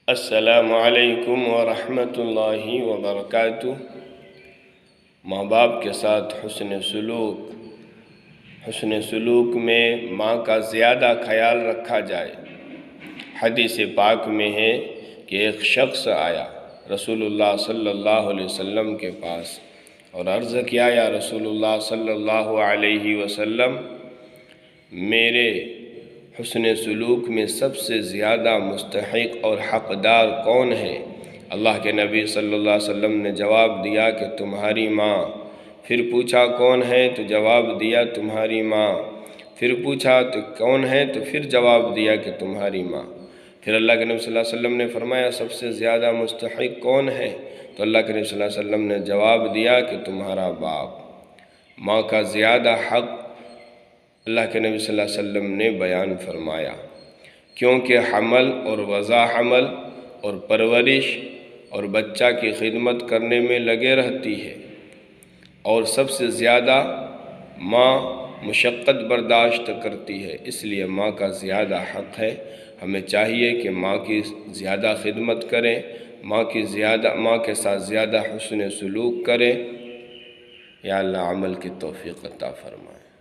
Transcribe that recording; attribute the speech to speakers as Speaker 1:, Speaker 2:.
Speaker 1: السلام علیکم ورحمۃ اللہ وبرکاتہ۔ ماں باپ کے ساتھ حسن سلوک میں ماں کا زیادہ خیال رکھا جائے۔ حدیث پاک میں ہے کہ ایک شخص آیا رسول اللہ صلی اللہ علیہ وسلم کے پاس اور عرض کیا، یا رسول اللہ صلی اللہ علیہ وسلم، میرے حسن سلوک میں سب سے زیادہ مستحق اور حقدار کون ہے؟ اللہ کے نبی صلی اللہ علیہ وسلم نے جواب دیا کہ تمہاری ماں۔ پھر پوچھا کون ہے؟ تو جواب دیا تمہاری ماں۔ پھر پوچھا تو کون ہے؟ تو پھر جواب دیا کہ تمہاری ماں۔ پھر اللہ کے نبی صلی اللہ علیہ وسلم نے فرمایا سب سے زیادہ مستحق کون ہے؟ تو اللہ کے نبی صلی اللہ علیہ وسلم نے جواب دیا کہ تمہارا باپ۔ ماں کا زیادہ حق اللہ کے نبی صلی اللہ علیہ وسلم نے بیان فرمایا، کیونکہ حمل اور وضع حمل اور پرورش اور بچہ کی خدمت کرنے میں لگے رہتی ہے، اور سب سے زیادہ ماں مشقت برداشت کرتی ہے، اس لیے ماں کا زیادہ حق ہے۔ ہمیں چاہیے کہ ماں کی زیادہ خدمت کریں، ماں کے ساتھ زیادہ حسن سلوک کریں۔ یا اللہ عمل کی توفیق عطا فرمائے۔